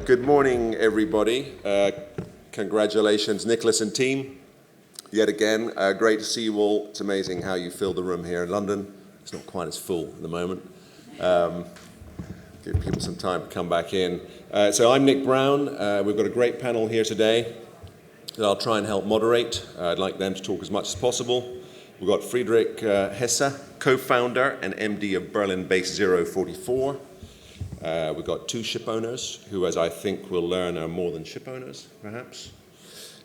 Good morning, everybody. Congratulations, Nicholas and team. Yet again, great to see you all. It's amazing how you fill the room here in London. It's not quite as full at the moment. Give people some time to come back in. So I'm Nick Brown. We've got a great panel here today that I'll try and help moderate. I'd like them to talk as much as possible. We've got Friederike Hesse, co-founder and MD of Berlin-based 044. We've got two ship owners who, as I think we'll learn, are more than ship owners, perhaps.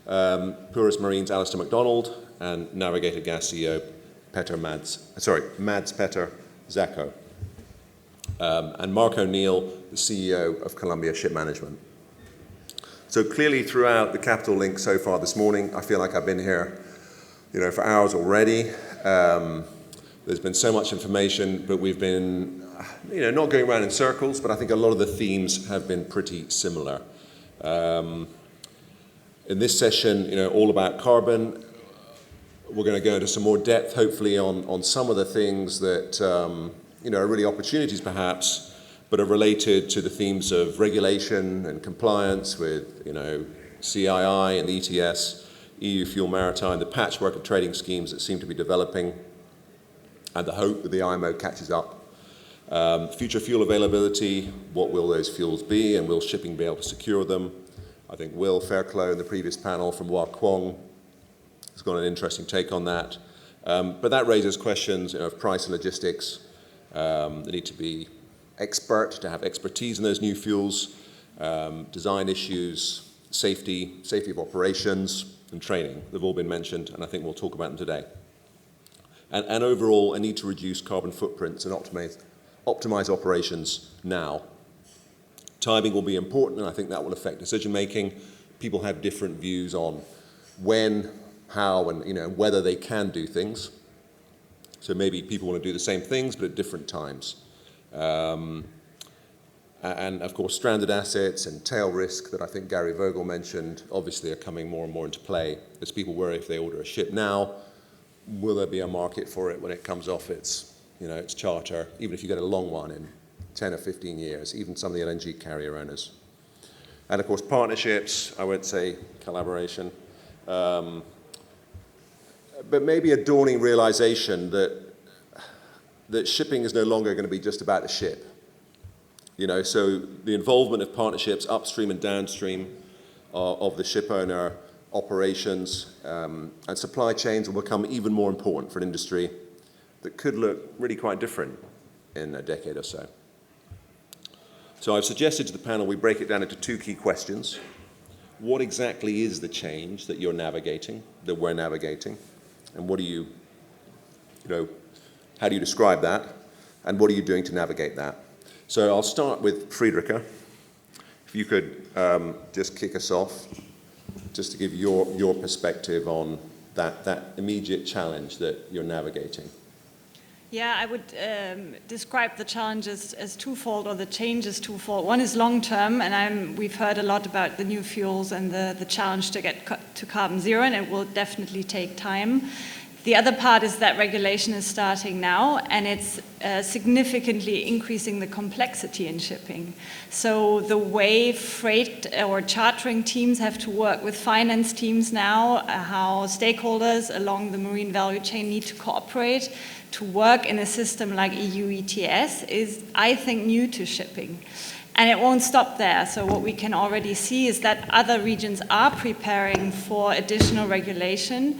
Purus Marine's Alastair McDonald and Navigator Gas CEO Mads Petter Zacho. And Mark O'Neill, the CEO of Columbia Shipmanagement. So clearly throughout the Capital Link so far this morning, I feel like I've been here, for hours already. There's been so much information, but we've been, not going around in circles, but I think a lot of the themes have been pretty similar. In this session, all about carbon, we're going to go into some more depth, hopefully, on some of the things that, are really opportunities perhaps, but are related to the themes of regulation and compliance with, CII and the ETS, EU Fuel Maritime, the patchwork of trading schemes that seem to be developing, and the hope that the IMO catches up. Future fuel availability, what will those fuels be, and will shipping be able to secure them? I think Will Fairclough in the previous panel from Hua Kwong has got an interesting take on that. But that raises questions of price and logistics. They need to be expert, to have expertise in those new fuels, design issues, safety of operations, and training. They've all been mentioned, and I think we'll talk about them today. And overall, a need to reduce carbon footprints and optimize operations now. Timing will be important, and I think that will affect decision making. People have different views on when, how, and whether they can do things. So maybe people want to do the same things, but at different times. And of course, stranded assets and tail risk that I think Gary Vogel mentioned obviously are coming more and more into play as people worry if they order a ship now, will there be a market for it when it comes off its charter, even if you get a long one in 10 or 15 years, even some of the LNG carrier owners. And of course, partnerships, I won't say collaboration, but maybe a dawning realization that shipping is no longer going to be just about the ship. So the involvement of partnerships upstream and downstream of the ship owner operations and supply chains will become even more important for an industry that could look really quite different in a decade or so. So I've suggested to the panel we break it down into two key questions. What exactly is the change that you're navigating, that we're navigating? And what do you, how do you describe that? And what are you doing to navigate that? So I'll start with Friederike. If you could just kick us off, just to give your perspective on that immediate challenge that you're navigating. Yeah, I would describe the challenges as twofold, or the change as twofold. One is long-term, and we've heard a lot about the new fuels and the challenge to get to carbon zero, and it will definitely take time. The other part is that regulation is starting now, and it's significantly increasing the complexity in shipping. So the way freight or chartering teams have to work with finance teams now, how stakeholders along the marine value chain need to cooperate to work in a system like EU ETS is, I think, new to shipping. And it won't stop there. So what we can already see is that other regions are preparing for additional regulation,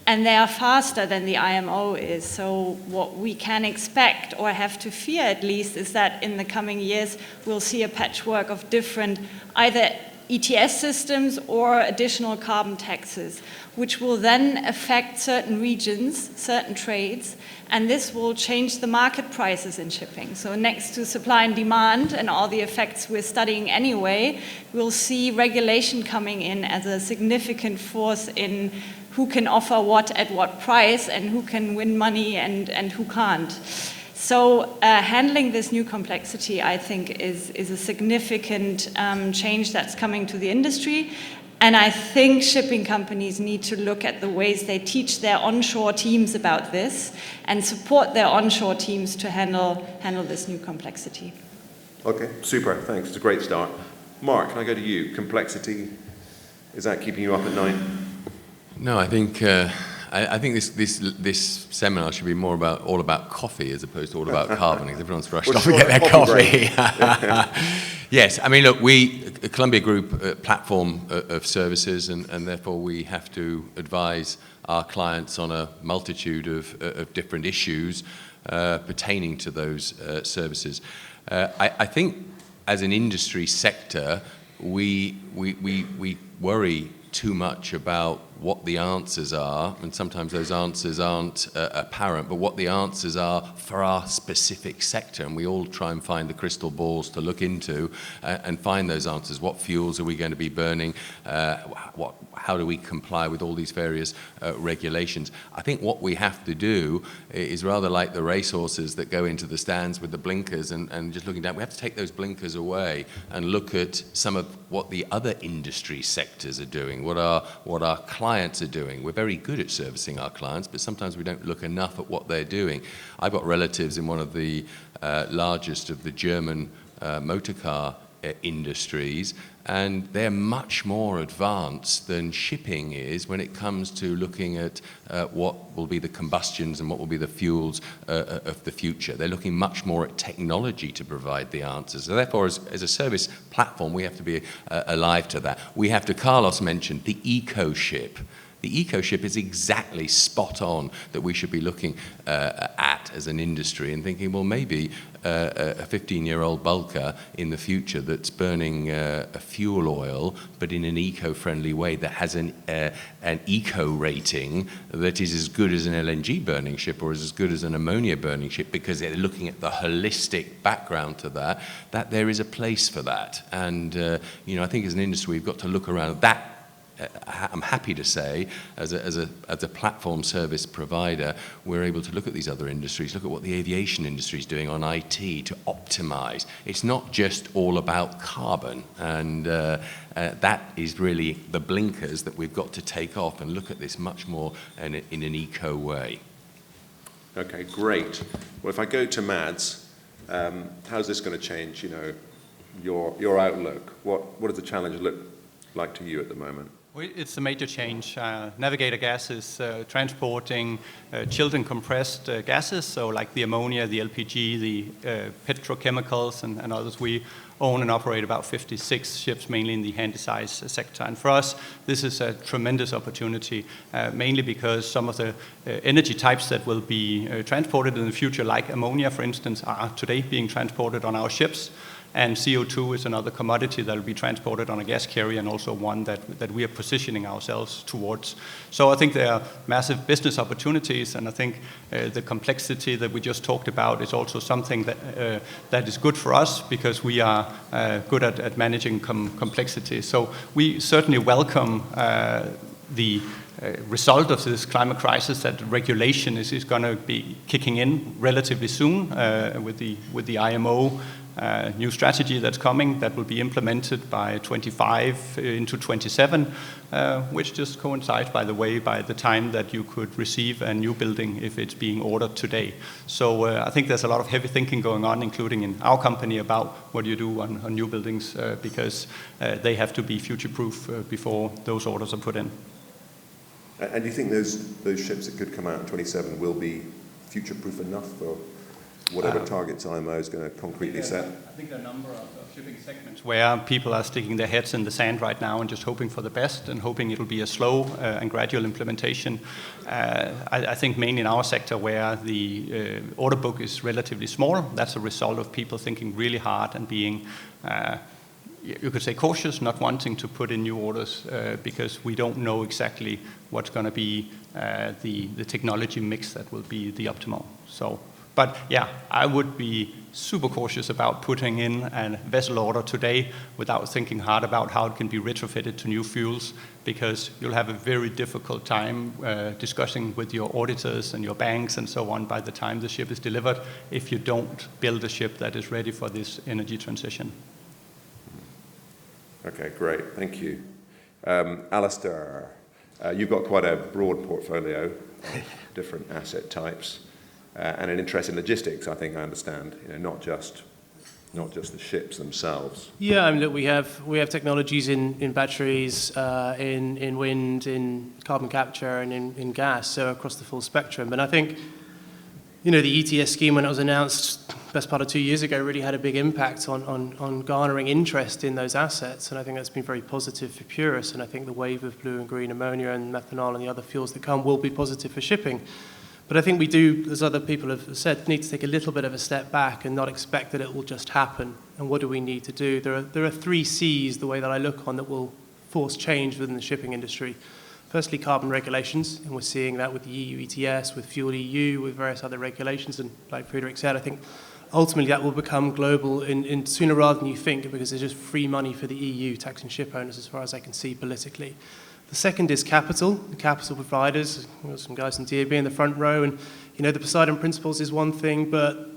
and they are faster than the IMO is. So what we can expect, or have to fear at least, is that in the coming years we'll see a patchwork of different either ETS systems or additional carbon taxes, which will then affect certain regions, certain trades, and this will change the market prices in shipping. So next to supply and demand and all the effects we're studying anyway, we'll see regulation coming in as a significant force in who can offer what at what price, and who can win money and who can't. So handling this new complexity, I think, is a significant change that's coming to the industry. And I think shipping companies need to look at the ways they teach their onshore teams about this and support their onshore teams to handle this new complexity. Okay, super, thanks. It's a great start. Mark, can I go to you? Complexity, is that keeping you up at night? No, I think this seminar should be all about coffee as opposed to all about carbon, because everyone's rushed off to get their coffee. Yes, I mean, look, Columbia Group platform of services, and therefore we have to advise our clients on a multitude of different issues pertaining to those services. I think as an industry sector, we worry too much about what the answers are, and sometimes those answers aren't apparent, but what the answers are for our specific sector, and we all try and find the crystal balls to look into and find those answers. What fuels are we going to be burning? How do we comply with all these various regulations? I think what we have to do is rather like the racehorses that go into the stands with the blinkers and just looking down. We have to take those blinkers away and look at some of what the other industry sectors are doing, what our clients are doing. We're very good at servicing our clients, but sometimes we don't look enough at what they're doing. I've got relatives in one of the largest of the German motor car industries, and they're much more advanced than shipping is when it comes to looking at what will be the combustions and what will be the fuels of the future. They're looking much more at technology to provide the answers. So therefore, as a service platform, we have to be alive to that. We have to, Carlos mentioned, the eco-ship. The eco-ship is exactly spot on that we should be looking at as an industry and thinking, well, maybe a 15-year-old bulker in the future that's burning a fuel oil, but in an eco-friendly way that has an eco rating that is as good as an LNG burning ship or is as good as an ammonia burning ship, because they're looking at the holistic background to that there is a place for that. And I think as an industry we've got to look around that. I'm happy to say, as a platform service provider, we're able to look at these other industries, look at what the aviation industry is doing on IT to optimize. It's not just all about carbon, and that is really the blinkers that we've got to take off and look at this much more in an eco way. Okay, great. Well, if I go to Mads, how's this going to change, your outlook? What does the challenge look like to you at the moment? It's a major change. Navigator gas is transporting chilled and compressed gases, so like the ammonia, the LPG, the petrochemicals, and others. We own and operate about 56 ships, mainly in the handysize sector. And for us, this is a tremendous opportunity, mainly because some of the energy types that will be transported in the future, like ammonia, for instance, are today being transported on our ships. And CO2 is another commodity that will be transported on a gas carrier, and also one that we are positioning ourselves towards. So I think there are massive business opportunities, and I think the complexity that we just talked about is also something that is good for us, because we are good at managing complexity. So we certainly welcome the result of this climate crisis, that regulation is going to be kicking in relatively soon with the IMO new strategy that's coming, that will be implemented by 25 into 27, which just coincides, by the way, by the time that you could receive a new building if it's being ordered today. So I think there's a lot of heavy thinking going on, including in our company, about what do you do on new buildings, because they have to be future-proof before those orders are put in. And do you think those ships that could come out in 27 will be future-proof enough for whatever targets IMO is going to concretely set? I think there are a number of shipping segments where people are sticking their heads in the sand right now and just hoping for the best and hoping it'll be a slow and gradual implementation. I think mainly in our sector, where the order book is relatively small, that's a result of people thinking really hard and being you could say cautious, not wanting to put in new orders because we don't know exactly what's going to be the technology mix that will be the optimal. But yeah, I would be super cautious about putting in a vessel order today without thinking hard about how it can be retrofitted to new fuels, because you'll have a very difficult time discussing with your auditors and your banks and so on by the time the ship is delivered, if you don't build a ship that is ready for this energy transition. Okay, great, thank you. Alastair, you've got quite a broad portfolio of different asset types. And an interest in logistics, I think I understand, not just not just the ships themselves. Yeah, I mean, look, we have technologies in batteries, in wind, in carbon capture, and in gas, so across the full spectrum. And I think, you know, the ETS scheme, when it was announced best part of 2 years ago, really had a big impact on garnering interest in those assets, and I think that's been very positive for Purus, and I think the wave of blue and green ammonia and methanol and the other fuels that come will be positive for shipping. But I think we do, as other people have said, need to take a little bit of a step back and not expect that it will just happen. And what do we need to do? There are 3 C's, the way that I look on, that will force change within the shipping industry. Firstly, carbon regulations, and we're seeing that with the EU ETS, with Fuel EU, with various other regulations. And like Friederike said, I think ultimately that will become global in sooner rather than you think, because there's just free money for the EU taxing ship owners as far as I can see politically. The second is capital, the capital providers. We've got some guys in DAB in the front row, and you know the Poseidon Principles is one thing, but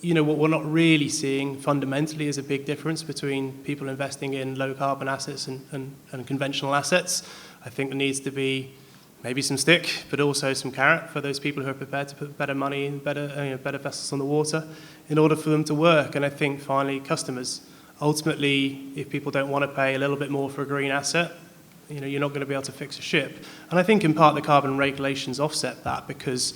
you know what we're not really seeing fundamentally is a big difference between people investing in low carbon assets and conventional assets. I think there needs to be maybe some stick, but also some carrot for those people who are prepared to put better money in better vessels on the water in order for them to work. And I think finally customers. Ultimately, if people don't want to pay a little bit more for a green asset, you know, you're not going to be able to fix a ship. And I think in part the carbon regulations offset that, because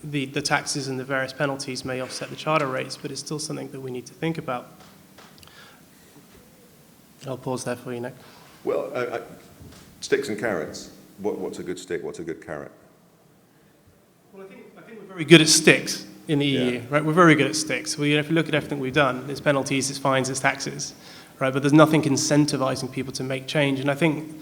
the taxes and the various penalties may offset the charter rates, but it's still something that we need to think about. I'll pause there for you, Nick. Well, sticks and carrots. What's a good stick? What's a good carrot? Well, I think we're very good at sticks in the EU, Yeah. right? We're very good at sticks. Well, you know, if you look at everything we've done, it's penalties, it's fines, it's taxes, right? But there's nothing incentivizing people to make change. And I think,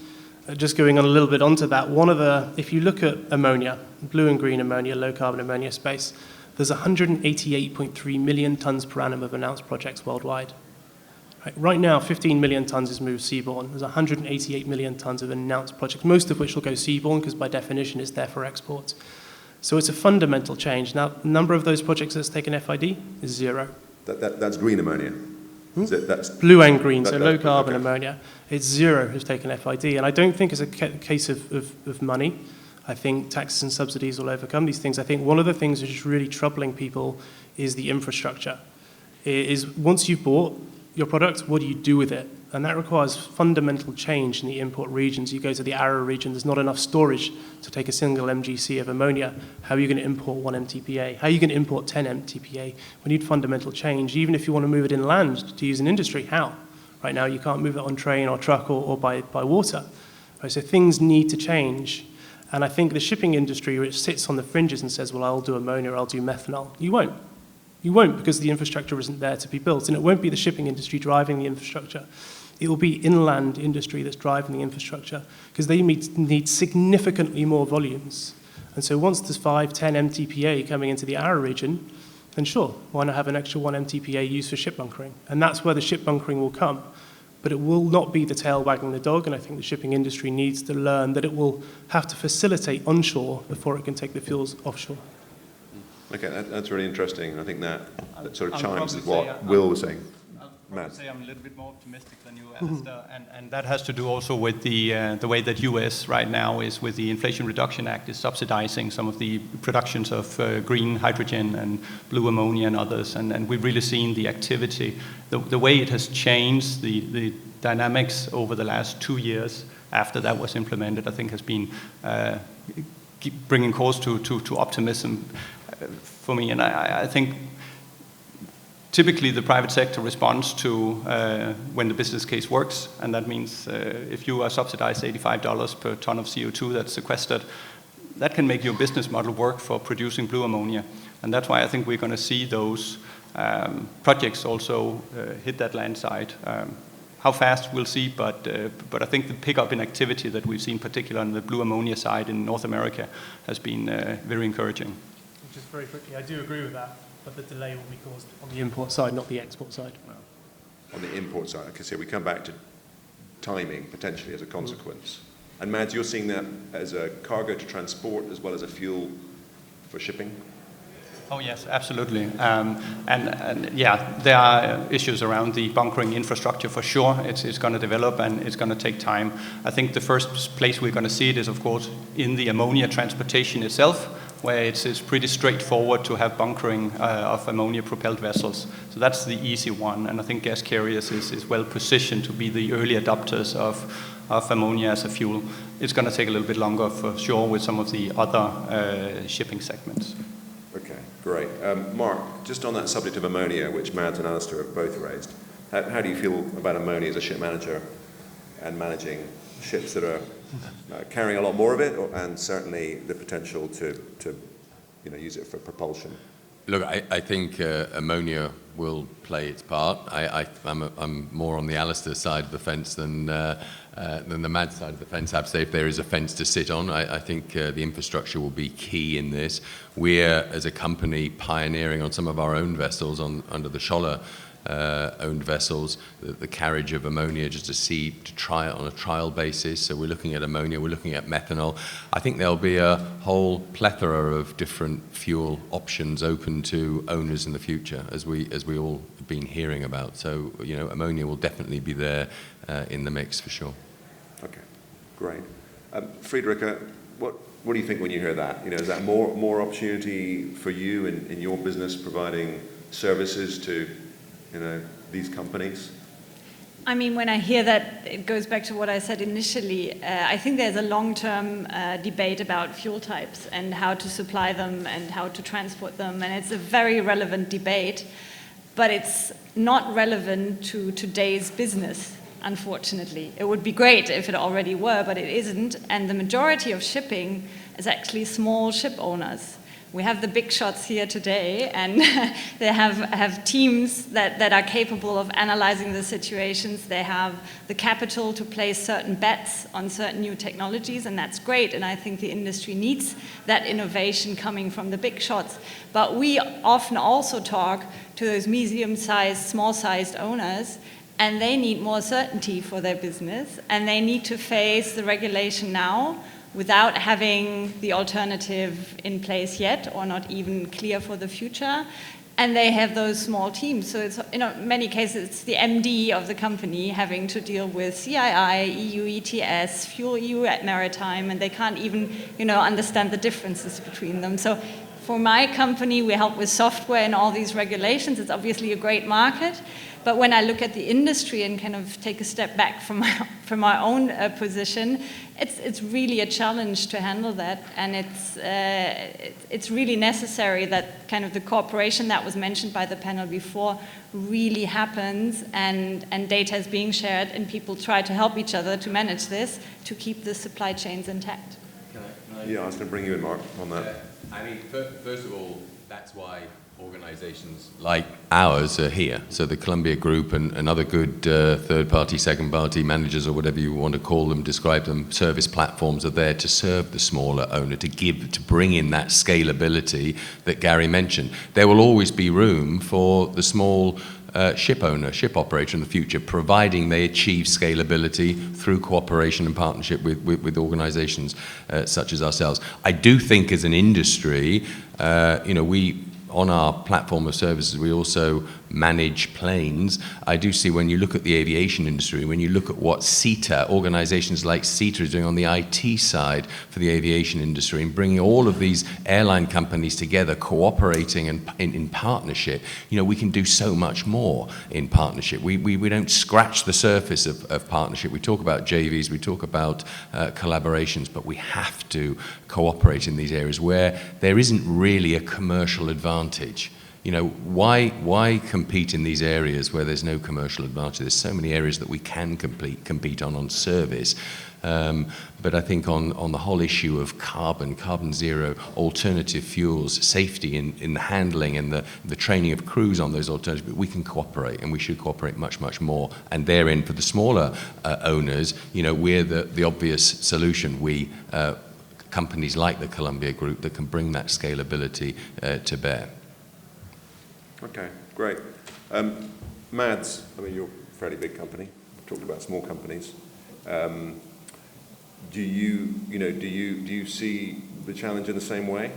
just going on a little bit onto that, if you look at ammonia, blue and green ammonia, low carbon ammonia space, there's 188.3 million tons per annum of announced projects worldwide. Right now, 15 million tons is moved seaborne. There's 188 million tons of announced projects, most of which will go seaborne because by definition it's there for export. So it's a fundamental change. Now, the number of those projects that's taken FID is 0. That's green ammonia. That's blue and green, so low okay. carbon ammonia. It's 0 who's taken FID. And I don't think it's a case of money. I think taxes and subsidies will overcome these things. I think one of the things which is really troubling people is the infrastructure. Is once you've bought your product, what do you do with it? And that requires fundamental change in the import regions. You go to the Arrow region, there's not enough storage to take a single MGC of ammonia. How are you going to import 1 MTPA? How are you going to import 10 MTPA? We need fundamental change. Even if you want to move it inland to use in industry, how? Right now you can't move it on train or truck or by water. Right, so things need to change. And I think the shipping industry, which sits on the fringes and says, well, I'll do ammonia, I'll do methanol, you won't. You won't, because the infrastructure isn't there to be built. And it won't be the shipping industry driving the infrastructure. It will be inland industry that's driving the infrastructure, because they need significantly more volumes. And so once there's 5, 10 MTPA coming into the Arrow region, then sure, why not have an extra 1 MTPA used for ship bunkering? And that's where the ship bunkering will come. But it will not be the tail wagging the dog, and I think the shipping industry needs to learn that it will have to facilitate onshore before it can take the fuels offshore. Okay, that's really interesting. I think that sort of I'll chimes with probably what say, Will was saying. I would say I'm a little bit more optimistic than you, Alastair, and that has to do also with the way that US right now is with the Inflation Reduction Act is subsidizing some of the productions of green hydrogen and blue ammonia and others, and we've really seen the activity, the way it has changed the dynamics over the last 2 years after that was implemented, I think has been bringing cause to optimism for me, and I think typically the private sector responds to when the business case works, and that means if you are subsidized $85 per ton of CO2 that's sequestered, that can make your business model work for producing blue ammonia, and that's why I think we're going to see those projects also hit that land side. How fast we'll see, but I think the pickup in activity that we've seen, particularly on the blue ammonia side in North America, has been very encouraging. Just very quickly, I do agree with that, but the delay will be caused on the import side, not the export side. On the import side, okay, so we come back to timing potentially as a consequence. And Mads, you're seeing that as a cargo to transport as well as a fuel for shipping? Oh yes, absolutely. And yeah, there are issues around the bunkering infrastructure for sure. It's going to develop and it's going to take time. I think the first place we're going to see it is, of course, in the ammonia transportation itself. where it's pretty straightforward to have bunkering of ammonia-propelled vessels. So that's the easy one, and I think gas carriers is well positioned to be the early adopters of ammonia as a fuel. It's going to take a little bit longer for sure with some of the other shipping segments. Okay, great. Mark, just on that subject of ammonia, which Mads and Alastair have both raised, how do you feel about ammonia as a ship manager and managing ships that are carrying a lot more of it, and certainly the potential to use it for propulsion? Look, I think ammonia will play its part. I'm more on the Alastair side of the fence than the Mads side of the fence. I have to say, if there is a fence to sit on, I think the infrastructure will be key in this. We're, as a company, pioneering on some of our own vessels under the Scholler owned vessels, the carriage of ammonia just to try it on a trial basis. So we're looking at ammonia, we're looking at methanol. I think there'll be a whole plethora of different fuel options open to owners in the future, as we all have been hearing about. So, ammonia will definitely be there in the mix for sure. Okay, great. Friederike, what do you think when you hear that? Is that more opportunity for you in your business providing services to these companies? I mean, when I hear that, it goes back to what I said initially. I think there's a long-term debate about fuel types and how to supply them and how to transport them, and it's a very relevant debate, but it's not relevant to today's business, unfortunately. It would be great if it already were, but it isn't, and the majority of shipping is actually small ship owners. We have the big shots here today, and they have teams that are capable of analyzing the situations. They have the capital to place certain bets on certain new technologies, and that's great. And I think the industry needs that innovation coming from the big shots. But we often also talk to those medium-sized, small-sized owners, and they need more certainty for their business, and they need to face the regulation now without having the alternative in place yet, or not even clear for the future. And they have those small teams. So it's, in many cases, it's the MD of the company having to deal with CII, EU ETS, Fuel EU at Maritime, and they can't even, understand the differences between them. So for my company, we help with software and all these regulations. It's obviously a great market. But when I look at the industry and kind of take a step back from my own position, it's really a challenge to handle that, and it's really necessary that kind of the cooperation that was mentioned by the panel before really happens, and data is being shared, and people try to help each other to manage this to keep the supply chains intact. Yeah, I was going to bring you in, Mark, on that. I mean, first of all, that's why organizations like ours are here. So the Columbia Group and other good third-party, second-party managers, or whatever you want to call them, describe them, service platforms are there to serve the smaller owner, to bring in that scalability that Gary mentioned. There will always be room for the small ship owner, ship operator in the future, providing they achieve scalability through cooperation and partnership with organizations such as ourselves. I do think as an industry, we, on our platform of services, we also manage planes. I do see, when you look at the aviation industry, when you look at what CETA, organizations like CETA, is doing on the IT side for the aviation industry, and bringing all of these airline companies together, cooperating and in partnership, we can do so much more in partnership. We don't scratch the surface of partnership. We talk about JVs, we talk about collaborations, but we have to cooperate in these areas where there isn't really a commercial advantage. Why compete in these areas where there's no commercial advantage? There's so many areas that we can compete on service. But I think on the whole issue of carbon zero, alternative fuels, safety in the handling and the training of crews on those alternatives, we can cooperate, and we should cooperate much, much more. And therein, for the smaller owners, we're the obvious solution. Companies like the Columbia Group that can bring that scalability to bear. Okay, great. Mads, you're a fairly big company. We've talked about small companies. Do you see the challenge in the same way?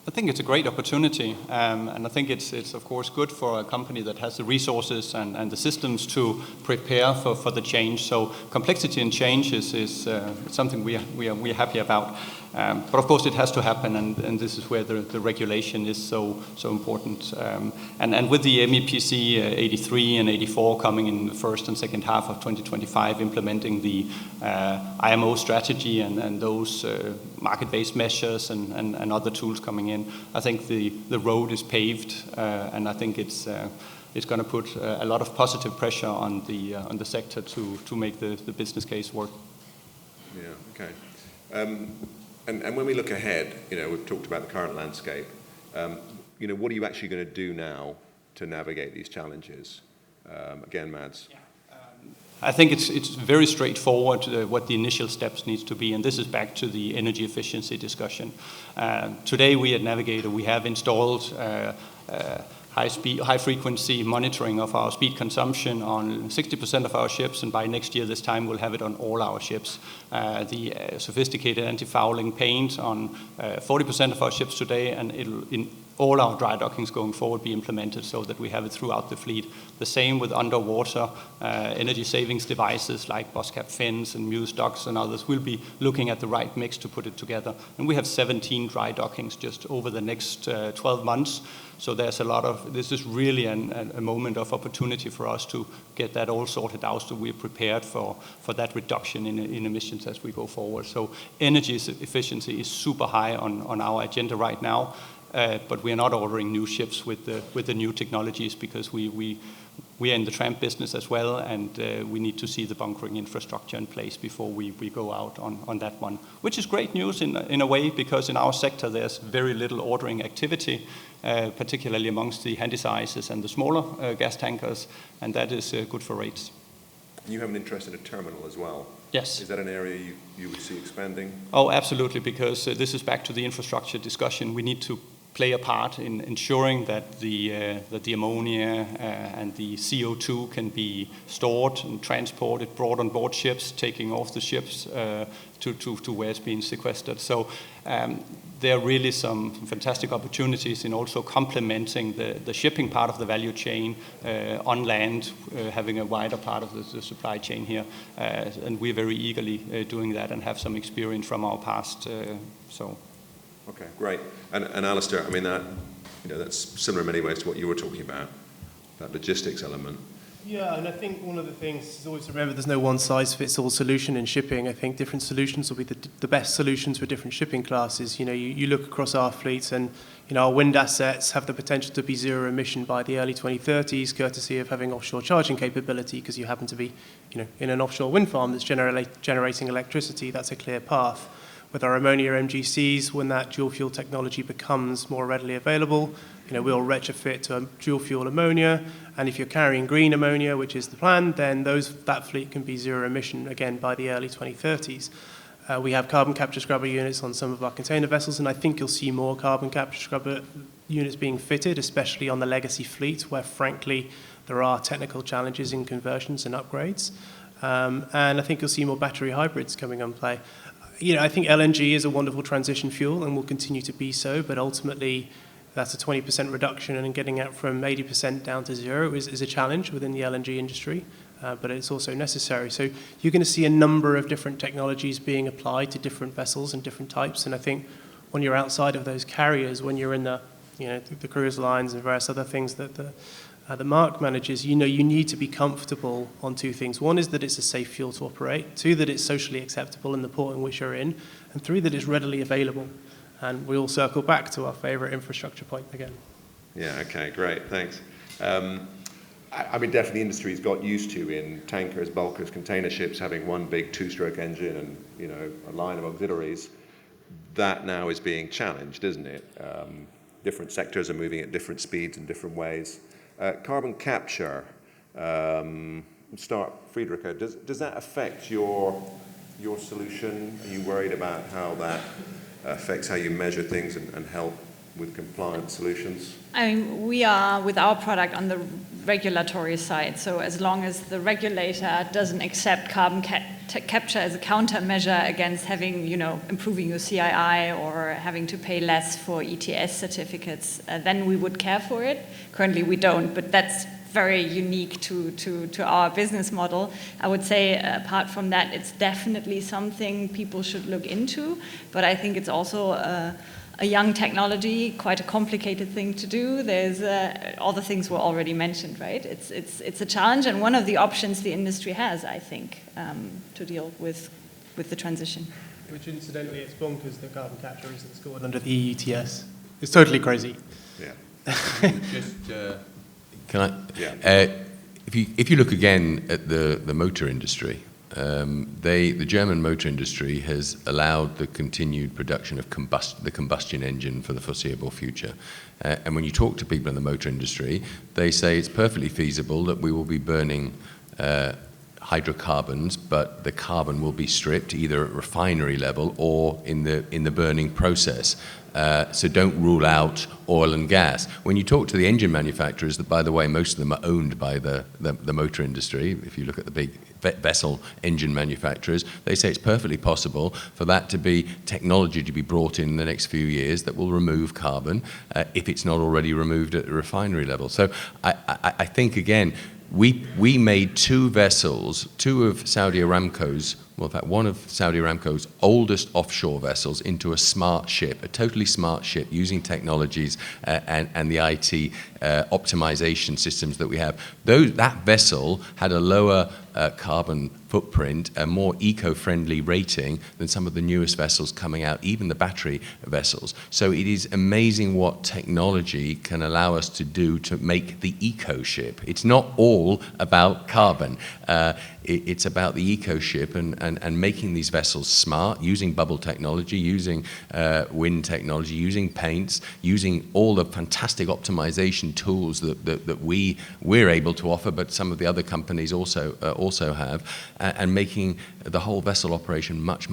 I think it's a great opportunity, and I think it's of course good for a company that has the resources and the systems to prepare for the change. So complexity and change is something we are happy about. But of course it has to happen, and this is where the regulation is so important. And with the MEPC 83 and 84 coming in the first and second half of 2025, implementing the IMO strategy and those market-based measures and other tools coming in, I think the road is paved, and I think it's going to put a lot of positive pressure on the sector to make the business case work. Yeah. Okay. And when we look ahead, we've talked about the current landscape. What are you actually going to do now to navigate these challenges? Again, Mads. I think it's very straightforward what the initial steps needs to be, and this is back to the energy efficiency discussion. Today, we at Navigator, we have installed high frequency monitoring of our speed consumption on 60% of our ships, and by next year this time we'll have it on all our ships. The sophisticated anti-fouling paint on 40% of our ships today, and it'll in all our dry dockings going forward be implemented so that we have it throughout the fleet. The same with underwater energy savings devices like boss cap fins and Muse docks and others. We'll be looking at the right mix to put it together. And we have 17 dry dockings just over the next 12 months. So there's this is really a moment of opportunity for us to get that all sorted out so we're prepared for that reduction in emissions as we go forward. So energy efficiency is super high on our agenda right now. But we are not ordering new ships with the new technologies because we are in the tramp business as well, and we need to see the bunkering infrastructure in place before we go out on that one, which is great news in a way, because in our sector there's very little ordering activity, particularly amongst the handysizes and the smaller gas tankers, and that is good for rates. You have an interest in a terminal as well. Yes. Is that an area you would see expanding? Oh, absolutely, because this is back to the infrastructure discussion. We need to play a part in ensuring that the ammonia and the CO2 can be stored and transported, brought on board ships, taking off the ships to where it's being sequestered. So there are really some fantastic opportunities in also complementing the shipping part of the value chain on land, having a wider part of the supply chain here. And we're very eagerly doing that and have some experience from our past. Okay, great. And Alastair, I mean, that's similar in many ways to what you were talking about, that logistics element. Yeah, and I think one of the things is always to remember there's no one-size-fits-all solution in shipping. I think different solutions will be the best solutions for different shipping classes. You look across our fleets, and our wind assets have the potential to be zero emission by the early 2030s, courtesy of having offshore charging capability, because you happen to be in an offshore wind farm that's generating electricity. That's a clear path. With our ammonia MGCs, when that dual fuel technology becomes more readily available, we'll retrofit to dual fuel ammonia, and if you're carrying green ammonia, which is the plan, then that fleet can be zero emission again by the early 2030s. We have carbon capture scrubber units on some of our container vessels, and I think you'll see more carbon capture scrubber units being fitted, especially on the legacy fleet, where frankly there are technical challenges in conversions and upgrades. And I think you'll see more battery hybrids coming on play. I think LNG is a wonderful transition fuel and will continue to be so, but ultimately that's a 20% reduction, and getting it from 80% down to zero is a challenge within the LNG industry, but it's also necessary. So you're going to see a number of different technologies being applied to different vessels and different types, and I think when you're outside of those carriers, when you're in the cruise lines and various other things that the Mark manages, you need to be comfortable on two things. One is that it's a safe fuel to operate. Two, that it's socially acceptable in the port in which you're in. And three, that it's readily available. And we all circle back to our favorite infrastructure point again. Yeah, okay, great, thanks. Definitely industry's got used to, in tankers, bulkers, container ships, having one big two-stroke engine and, a line of auxiliaries. That now is being challenged, isn't it? Different sectors are moving at different speeds and different ways. Carbon capture, start, Friederike, does that affect your solution? Are you worried about how that affects how you measure things and help with compliant solutions? We are, with our product, on the regulatory side. So as long as the regulator doesn't accept carbon capture as a countermeasure against having, improving your CII or having to pay less for ETS certificates, then we would care for it. Currently we don't, but that's very unique to our business model. I would say apart from that, it's definitely something people should look into, but I think it's also a young technology, quite a complicated thing to do. There's all the things were already mentioned, right? It's a challenge, and one of the options the industry has, I think, to deal with the transition. Which incidentally, it's bonkers that carbon capture isn't scored under the EU ETS. It's totally crazy. Yeah. Just, can I? Yeah. If you look again at the motor industry, the German motor industry has allowed the continued production of the combustion engine for the foreseeable future. And when you talk to people in the motor industry, they say it's perfectly feasible that we will be burning hydrocarbons, but the carbon will be stripped either at refinery level or in the burning process. So don't rule out oil and gas. When you talk to the engine manufacturers, that by the way, most of them are owned by the motor industry. If you look at the big vessel engine manufacturers, they say it's perfectly possible for that to be technology to be brought in the next few years that will remove carbon if it's not already removed at the refinery level. So I think again, we made two vessels, two of Saudi Aramco's, well, in fact, one of Saudi Aramco's oldest offshore vessels into a smart ship, a totally smart ship using technologies and the IT optimization systems that we have. That vessel had a lower carbon footprint, a more eco-friendly rating than some of the newest vessels coming out, even the battery vessels. So it is amazing what technology can allow us to do to make the eco-ship. It's not all about carbon. It's about the eco-ship and making these vessels smart, using bubble technology, using wind technology, using paints, using all the fantastic optimization tools that we're able to offer, but some of the other companies also have, and making the whole vessel operation much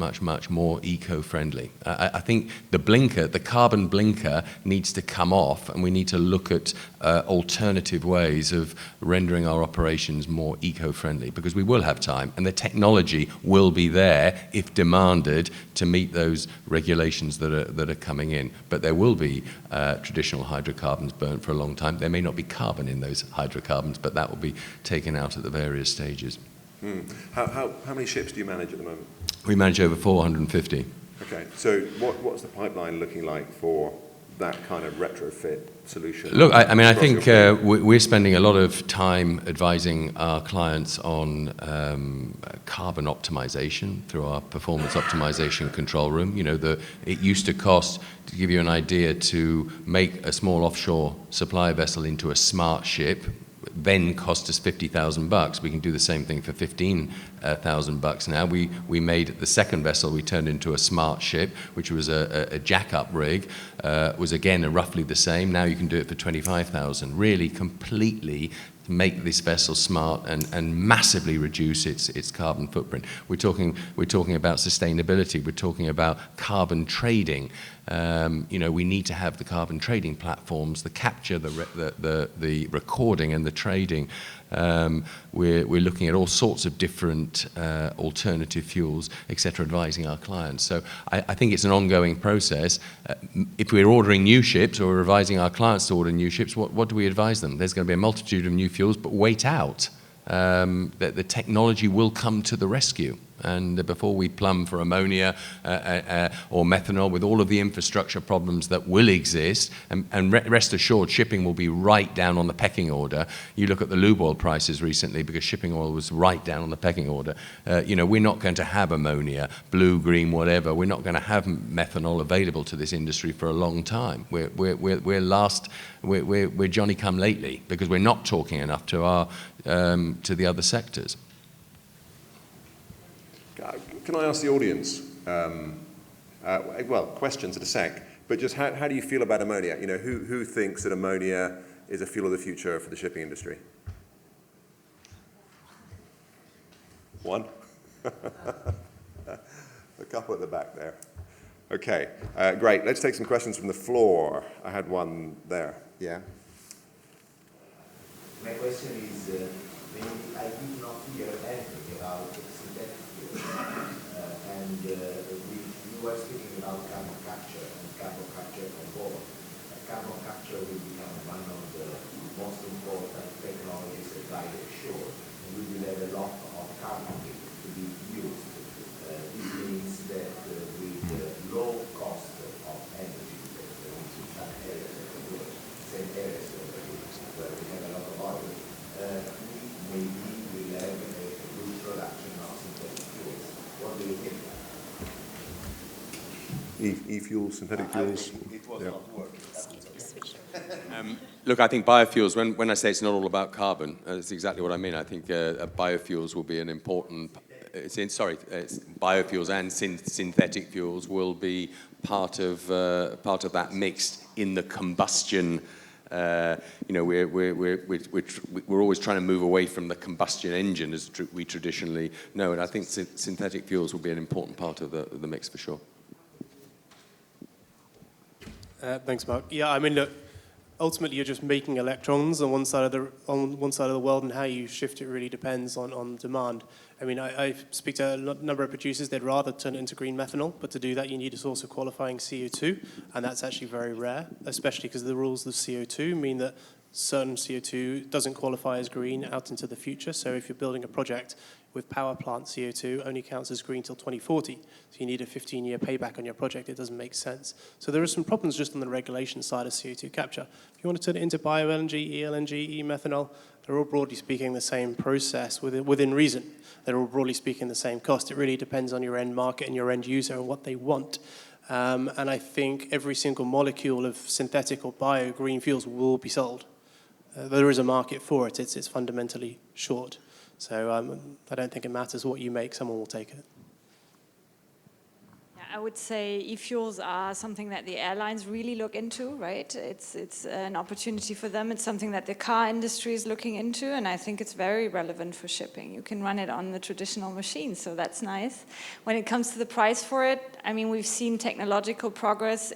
more eco-friendly. I think the carbon blinker needs to come off, and we need to look at alternative ways of rendering our operations more eco-friendly, because we will have time, and the technology will be there if demanded to meet those regulations that are coming in. But there will be traditional hydrocarbons burnt for a long time. There may not be carbon in those hydrocarbons, but that will be taken out at the various stages. How many ships do you manage at the moment? We manage over 450. Okay, so what's the pipeline looking like for that kind of retrofit solution? Look, I think we're spending a lot of time advising our clients on carbon optimization through our performance optimization control room. You know, it used to cost, to give you an idea, to make a small offshore supply vessel into a smart ship, then cost us $50,000. We can do the same thing for $15,000 now. We made the second vessel, we turned into a smart ship, which was a jack-up rig, was again roughly the same. Now you can do it for $25,000. Really completely make this vessel smart and massively reduce its carbon footprint. We're talking about sustainability. We're talking about carbon trading. We need to have the carbon trading platforms, the capture, the recording, and the trading. We're looking at all sorts of different alternative fuels, etc., advising our clients. So I think it's an ongoing process. If we're ordering new ships or we're advising our clients to order new ships, what do we advise them? There's going to be a multitude of new fuels, but wait out. The technology will come to the rescue. And before we plumb for ammonia or methanol, with all of the infrastructure problems that will exist, and rest assured, shipping will be right down on the pecking order. You look at the lube oil prices recently, because shipping oil was right down on the pecking order. We're not going to have ammonia, blue, green, whatever. We're not going to have methanol available to this industry for a long time. We're Johnny come lately, because we're not talking enough to the other sectors. Can I ask the audience, questions in a sec, but just how do you feel about ammonia? You know, who thinks that ammonia is a fuel of the future for the shipping industry? One? A couple at the back there. Okay, great. Let's take some questions from the floor. I had one there. Yeah? My question is, I did not hear anything about synthetic fuels. We were speaking about carbon capture on board. Carbon capture will become one of the most important technologies like offshore. And we will have a lot of carbon to be used. This means that with low cost of energy, in some areas of the world, same areas where we have a lot of oil, maybe we'll have a good production of synthetic fuels. What do you think? E-fuels, synthetic fuels. It was not working. Look, I think biofuels, when I say it's not all about carbon, that's exactly what I mean. I think biofuels will be an important, biofuels and synthetic fuels will be part of that mix in the combustion. We're always trying to move away from the combustion engine as we traditionally know, and I think synthetic fuels will be an important part of the mix for sure. Thanks, Mark. Yeah, I mean, look, ultimately you're just making electrons on one side of the world, and how you shift it really depends on demand. I mean, I speak to a number of producers. They'd rather turn it into green methanol, but to do that you need a source of qualifying CO2, and that's actually very rare, especially because the rules of CO2 mean that certain CO2 doesn't qualify as green out into the future. So if you're building a project with power plant CO2, only counts as green till 2040. So you need a 15-year payback on your project. It doesn't make sense. So there are some problems just on the regulation side of CO2 capture. If you want to turn it into bio-LNG, e-LNG, e-methanol, they're all broadly speaking the same process within reason. They're all broadly speaking the same cost. It really depends on your end market and your end user and what they want. And I think every single molecule of synthetic or bio green fuels will be sold. There is a market for it. It's fundamentally short. So I don't think it matters what you make, someone will take it. I would say e-fuels are something that the airlines really look into, right? It's an opportunity for them. It's something that the car industry is looking into, and I think it's very relevant for shipping. You can run it on the traditional machines, so that's nice. When it comes to the price for it, I mean, we've seen technological progress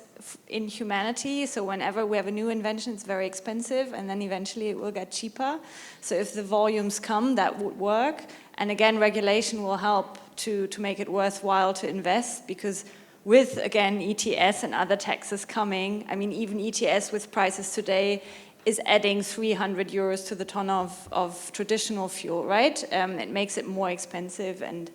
in humanity, so whenever we have a new invention, it's very expensive, and then eventually it will get cheaper. So if the volumes come, that would work. And again, regulation will help to make it worthwhile to invest, because with, again, ETS and other taxes coming, I mean, even ETS with prices today is adding 300 euros to the ton of traditional fuel, right? It makes it more expensive, and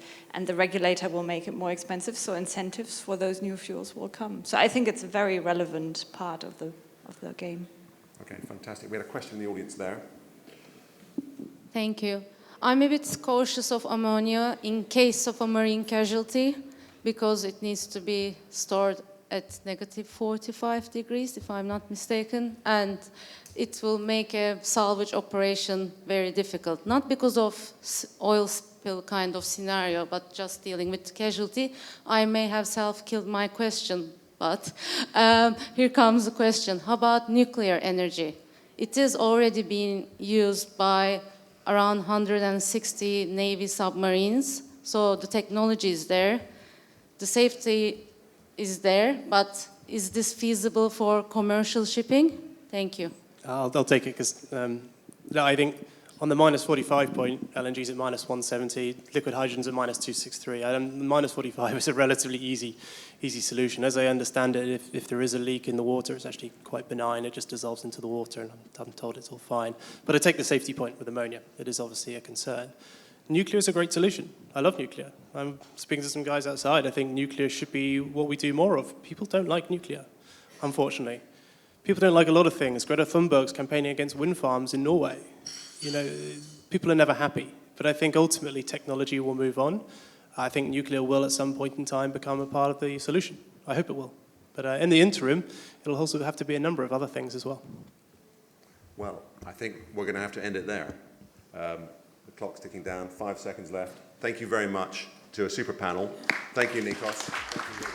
the regulator will make it more expensive, so incentives for those new fuels will come. So I think it's a very relevant part of the game. Okay, fantastic. We had a question in the audience there. Thank you. I'm a bit cautious of ammonia in case of a marine casualty, because it needs to be stored at negative 45 degrees, if I'm not mistaken, and it will make a salvage operation very difficult. Not because of oil spill kind of scenario, but just dealing with casualty. I may have self-killed my question, but here comes the question. How about nuclear energy? It is already being used by around 160 Navy submarines. So the technology is there. The safety is there, but is this feasible for commercial shipping? Thank you. I'll take it because I think on the minus 45 point, LNG is at minus 170, liquid hydrogen's at minus 263. Minus 45 is a relatively easy solution. As I understand it, if there is a leak in the water, it's actually quite benign. It just dissolves into the water, and I'm told it's all fine. But I take the safety point with ammonia. It is obviously a concern. Nuclear is a great solution. I love nuclear. I'm speaking to some guys outside. I think nuclear should be what we do more of. People don't like nuclear, unfortunately. People don't like a lot of things. Greta Thunberg's campaigning against wind farms in Norway. You know, people are never happy. But I think ultimately technology will move on. I think nuclear will at some point in time become a part of the solution. I hope it will. But in the interim, it'll also have to be a number of other things as well. Well, I think we're going to have to end it there. The clock's ticking down, 5 seconds left. Thank you very much to a super panel. Thank you, Nikos. Thank you.